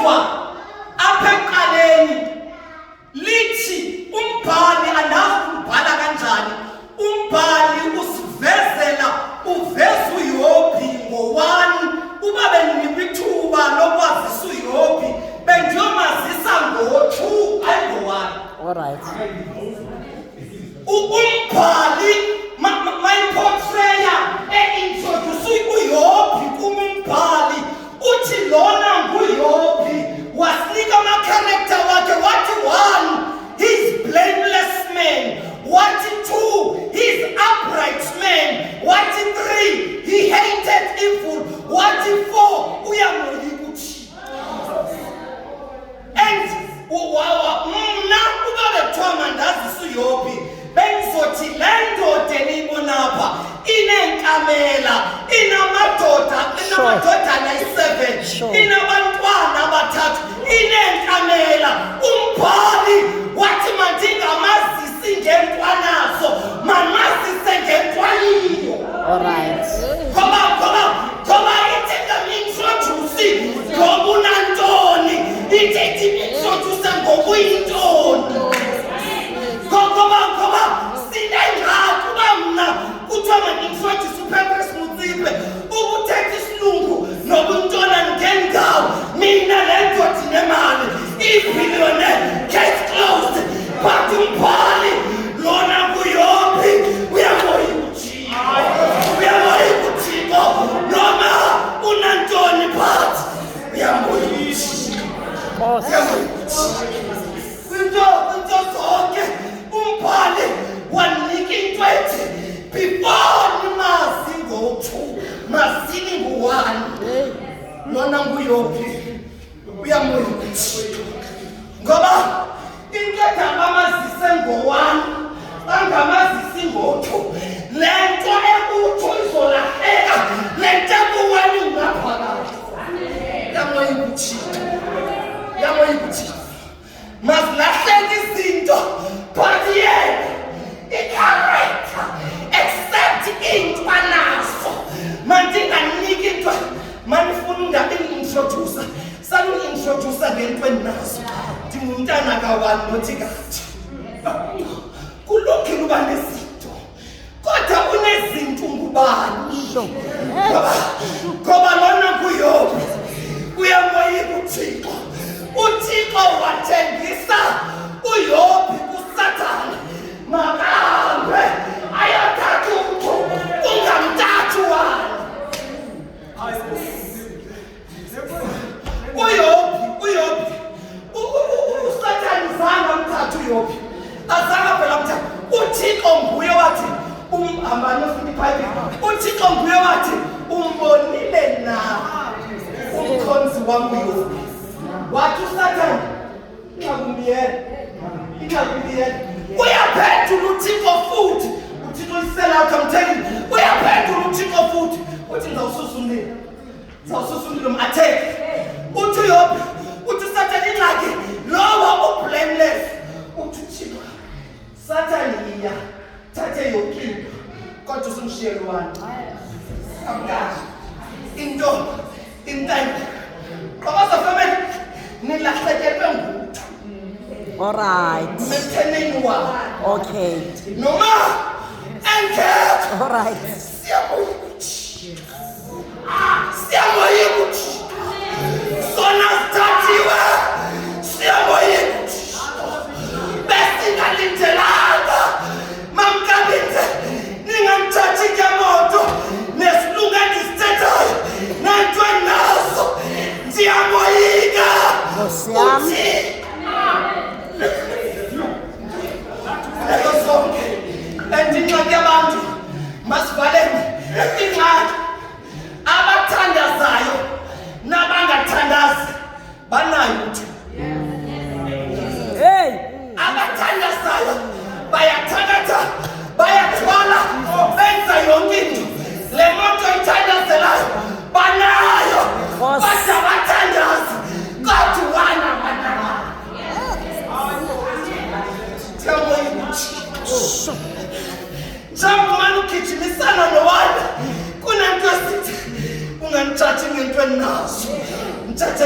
liyezwa apha ekuqaleni lithi umbhali andazi umbhala kanjani. Umbhali usivezela uveza uYobhi ngo-1 uba bendinikwa ithuba lokwazisa uYobhi bendiyomazisa ngo-2 hayi ngo-1. Alright. Umbhali mayiportreya e-introduce uYobhi kumbhali uthi lona nguYobhi wasinika ama-character wakhe wathi 1 he's blameless man, wathi 2 he's upright man, wathi 3 he hated evil, wathi 4 uyamoyika uThixo. And mna uba bekuthiwa mandazisa uYobhi bengizothi le ndoda eniyibonapha ineenkamela, inamadodana ayi-7, inabantwana abathathu, ineenkamela. Umbhali wathi mandingamazisi ngentwanazo, mamazise ngentwaliyo. Alright. Ngoba ithi ngamintroduse ngobunantoni, ithi introduse ngobuyintoni. Ngoba sinengxaki uba mna kuthiwa mandintroduce uPetrus Motsepe ukuthetha isilungu nobuntwana ngendawo. Mina le ndoda inemali, ibillionaire, case closed. But umbhali lona nguYobhi uyamoyika uThixo noma unantoni but uyamoyika uThixo. Kwinto zonke umbhali wanika into ethi before nimazi ngo-2 mazini ngo-1. Lona nguYobhi uyamoyika uThixo ngoba into ethi abamazise ngo-1 angamazisi ngo-2 le nto ekutsho izolahleka, le nto ekuwani ngaphakathi. Uyamoyika uThixo mazilahleka izinto but yena i-character except intwanazo mandinganiki into manifuna undabini-introducer sanu-introducer ngento endinazo. Ndingumntana ka-1 nothi kathi kulungile uba nezinto kodwa unezinto ngubani? Ngoba lona nguYobhi uyamoyika uThixo. uThixo wathengisa uYobhi kuSathane, makahambe ayathatha umntu ungamthatha wani. uYobhi uSathane zange amthatha uYobhi, azange phela amthatha. uThixo nguye wathi uThixo nguye wathi umbonile na umkhonzi wami uYobhi. Wathi uSathane inxakumbiyela uyaphendula uThixo futhi. uThixo isela out, I'm telling you, uyaphendula uThixo futhi uthi ngizawususa umlilo ma-attack. uthi uYobhi uthi uSathane ingxaki lowa ublameless. uthi uThixo Sathane iya thathe yonke into kodwa usumshiyele one. Amkazi into qabaza family nilahlekelwe nguthu. Alright. Mtheneni wa. Okay. Noma engekho. Alright. Siyamoyika uThixo. Sona sithathiwe. Siyamoyika uThixo. Besingalindelanga. Mamkabinze ningamthathi ngemoto nesilungu endisithethayo nento naso. Siyamoyika. Ngosiyami. Endingxaki abantu masivaleni ingxaki abathandazayo nabangathandazi banayo uthi. Hey, abathandazayo bayathandatha bayathwala benza yonke into le moto ithandazelayo banayo Boss. kodwa abathandazi kodwa wana banayo.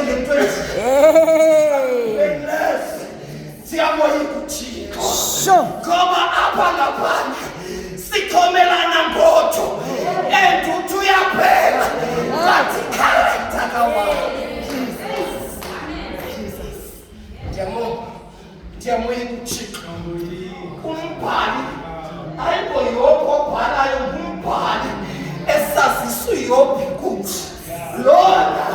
nge-20. Hey. Siyabonga uThixo. Sure. Ngoba apha ngaphandle sikhomelana ngotho. Entuthu uyaphela. Bathi character kawayo. Ndiyabonga uThixo. Umbhali ayikho Yobhi obhalayo ngumbhali esazisa uYobhi ukuthi lona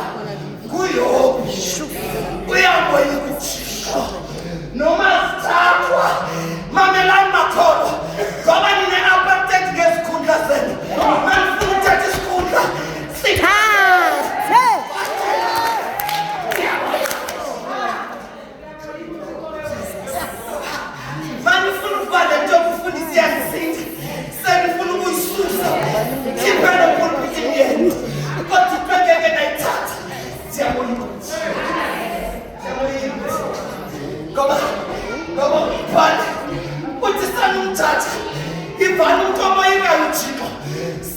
nguYobhi. Uyabonga uThixo. Noma sithathwa mamelani makholo ngoba nine-apartheid ngezikhundla zenu. Manifuna uthatha isikhundla manifuna ukuba le nto yokufundisa iyangisinda. Senifuna ukuyisusa khiphela epulpitini yenu kodwa iqengeke nayithatha. Siyabonga ukuthi ngoba umbhali uthi sanumthatha ivale umuntu omoyikayo uThixo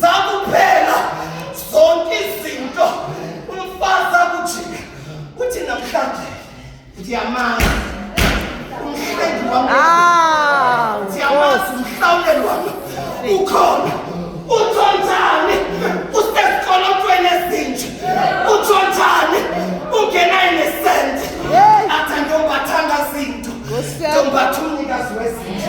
zakuphela zonke izinto. Umfazi akujike uthi namhlanje ndiyamazi umhlengi wami, ndiyamazi umhlawuleli wami ukhona. Utsho njani usesikolotweni ezinje? Utsho njani ungenayo nesenti? Athi ngiyombathanga zinto ngiyombatha umnikazi wezinto.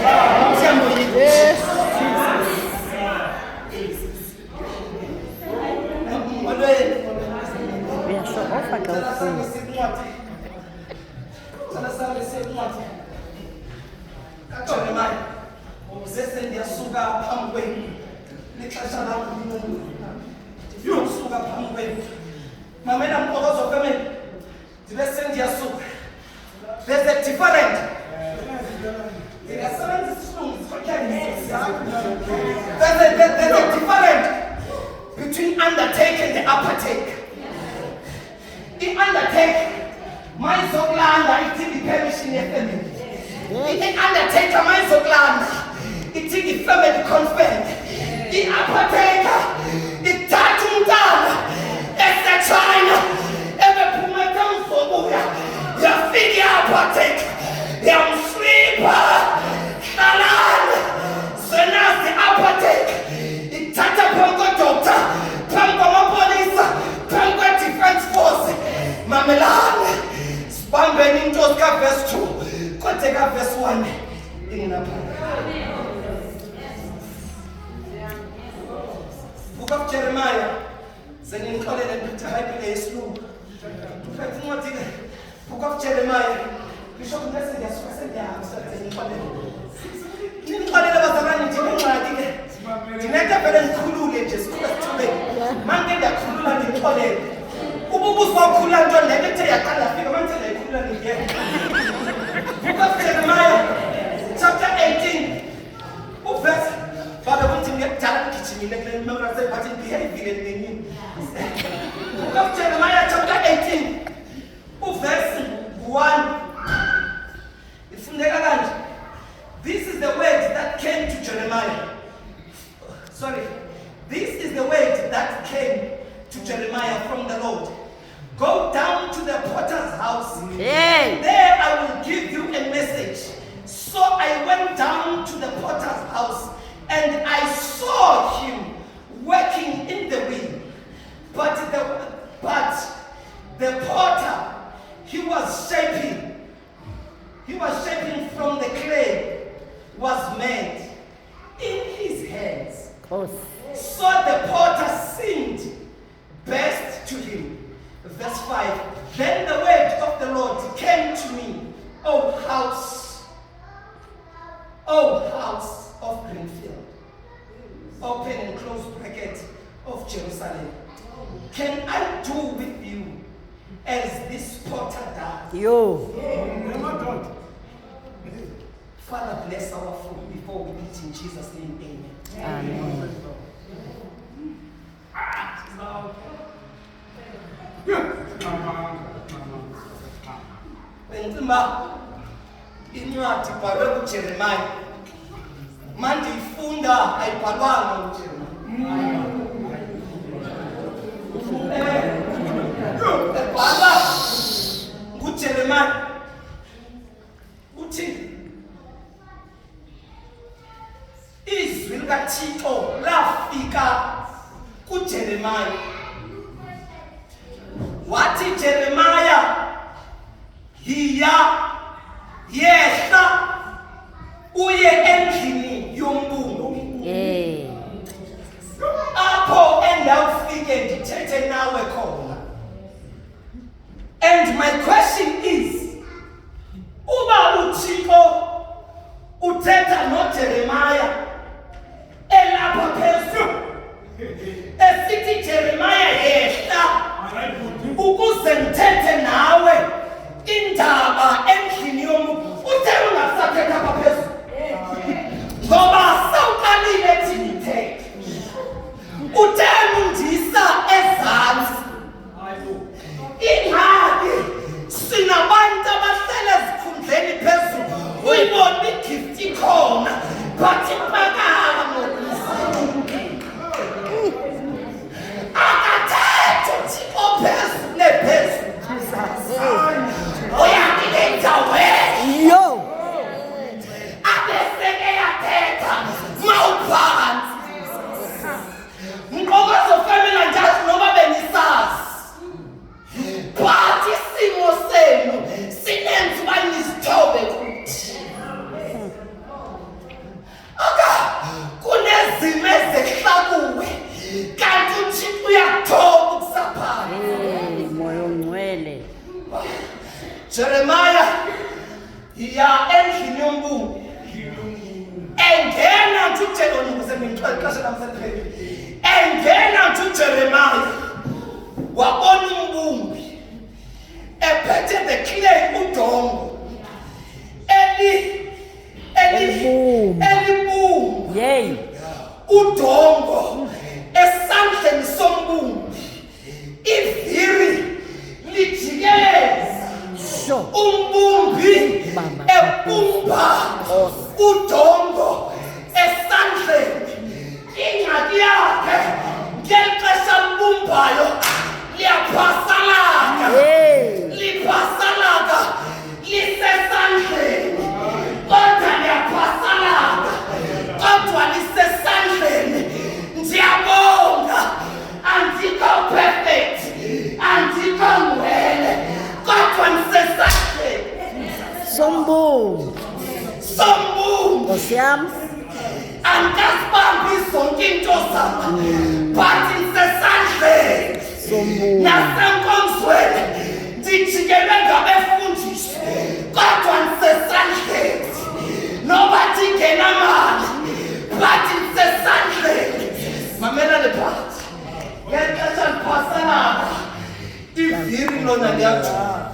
kaJeremiah ndiyasuka phambi kwenu lixesha lakho ndiyasuka phambi kwenu. Mamela Mkokozo family, ndibe sendiyasuka. There's a different. There's a difference between undertake and the uppertake. The undertake, my zoglanda, it is the permission family. The undertaker, my zoglanda, it is the family confirmed. The uppertaker, the tattoo down, it's the China, every pumatam for Buddha, your figure uppertaker, your sleeper, Kalan, so now the uppertaker, the Tata Pongo doctor, Pongo police, Pongo defense force, Mamelan, Spamben into verse 2, Koteka verse 1 in a Book of Jeremiah, sending Colin and Peter Bible is slow. Book of Jeremiah, Bishop Messenger, Jeremiah chapter 18, verse. Father, want to get talent kitchen, remember I said, but in behavior in Book of Jeremiah chapter 18, verse 1. This is the word that came to Jeremiah. Sorry. This is the word that came to Jeremiah from the Lord. Go down to the potter's house. Hey. There I will give you a message. So I went down to the potter's house and I saw him working in the wheel. But the potter, he was shaping from the clay, was made in his hands. Oh. So the potter seemed best to him. Verse 5. Then the word of the Lord came to me, O house of Greenfield, open and close bracket of Jerusalem. Can I do with you as this potter does? Yo. Father, bless our food before we eat in Jesus' name. Amen. Amen. Benzima incwadi ibhalwe kuJeremiah. Manje ifunda ayibhalwanga kuJeremiah. Ebhala likaThixo lafika kuJeremiah. Wathi Jeremiah, yehla uye endlini yombungu. Apho endawufike ndithethe nawe khona. And my question is, uba uThixo uthetha noJeremiah elapha phezulu esithi Jeremiah yehla ukuze ngithethe nawe indaba endlini yomuntu, uthe ungasathetha apha phezulu ngoba sawuqalile thina ithethe. Uthe undisa ezantsi. Ingxaki sinabantu abahlala ezikhundleni phezulu, uyibona igift ikhona but impakamo akathethi uThixo phezulu nephezulu. Uyakilenza wena abeseke yathetha mawuphansi. Mqokozo family anjazi noma benisazi, but isimo senu sinenza uba nizithobe kuthi. Kunezimo ezehla kuwe kanti uThixo uyakuthoba ukusaphana. Moya ongcwele. Jeremiah ya endlini yombungu. Engena uJeremiah wabona umbumbi ephethe the clay udongo elibumbu udongo esandleni sombumbi, iviri lijikeleza umbumbi ebumba udongo esandleni. Ingxaki yakhe ngeli xesha libumbayo liyaphasalaka, liphasalaka lisesandleni, kodwa liyaphasalaka kodwa lisesandleni. Ndiyabonga, andikho perfect, andikho ngcwele, kodwa ndisesandleni Sombungu. Nkosi yam. Andikazibambi zonke into zam, but ndisesandleni. Nasenkonzweni ndijikelwe ngabefundisi, kodwa ndisesandleni. Noba ndingenamali, but ndisesandleni. Mamela le part. Ngeli xesha liphasalaka, iviri lona liyajonga.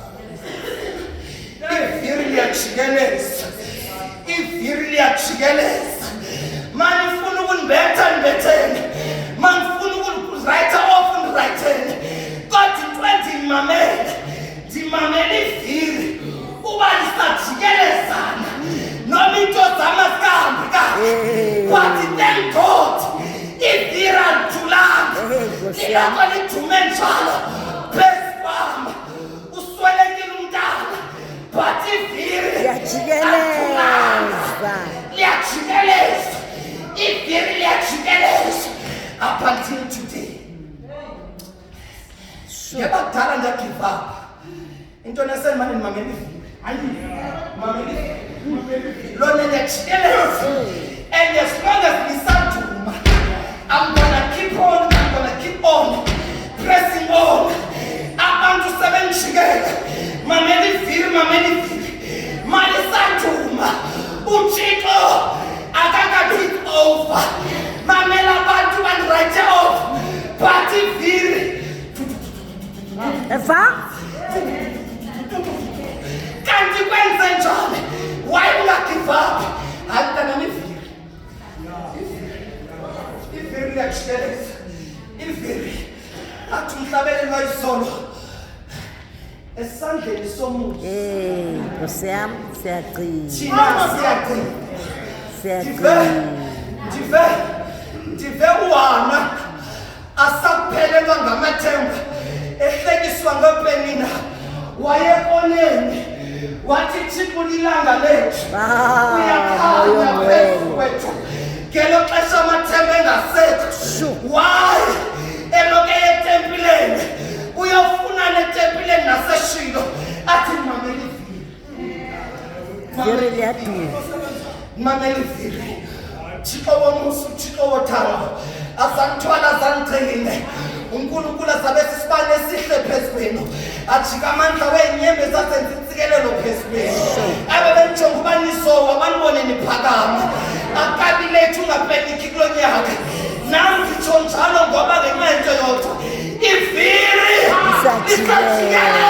Iviri liyajikeleza. Iviri liyajikeleza. Manifuna ukunibetha nibethene, manifuna ukurayitha off ndirayithene, kodwa into ndimamele iviri uba lisajikelezana noma into zama zikahambi kahle. But thank God iviri alithulanga, liloko lidume njalo phezu kwam. Uswelekile umntana but iviri liyajikeleza. Iviri liyajikeleza up until today. Ngiyabadala ndagive up. Into neseni manje nimamele iviri. Mamele iviri. Lona liyajikeleza. And as long as ngisaduma, I'm gonna keep on pressing on. Abantu sebengijikela. Mamele iviri. Malisaduma. uThixo akaka-kick over. Mamela abantu bandirayithe off, but iviri kanti kwenze njani? Why ungagive up? Hayi mntanami, iviri liyajikeleza. Iviri athi umhlabelelwa izolo esandleni somuntu. Nkosi yam, siyaqina. Thina siyaqina. Ndive uHana asaphelelwa ngamathemba, ehlekiswa ngoPenina. Wayekoneni wathi Thixo ilanga lethu uyakhanya phezu kwethu. ngelo xesha amathemba engasekho. Why? Eloke etempileni uyofuna netempileni naseshilo athi mamela ivili. Viri liyadura. Mamela ivili. Thixo womusa, uThixo wothando, azangithwala azangigcine. uNkulunkulu azabe sisibane esihle phezu kwenu, ajika amandla weenyembezi azenza intsikelelo phezu kwenu. Abe benijonga uba nizowa banibone niphakama. Akabi lethu ungapeniki kulo nyaka. Nam nditsho njalo ngoba ngenxa yento yodwa iviri Isatshiyelwe.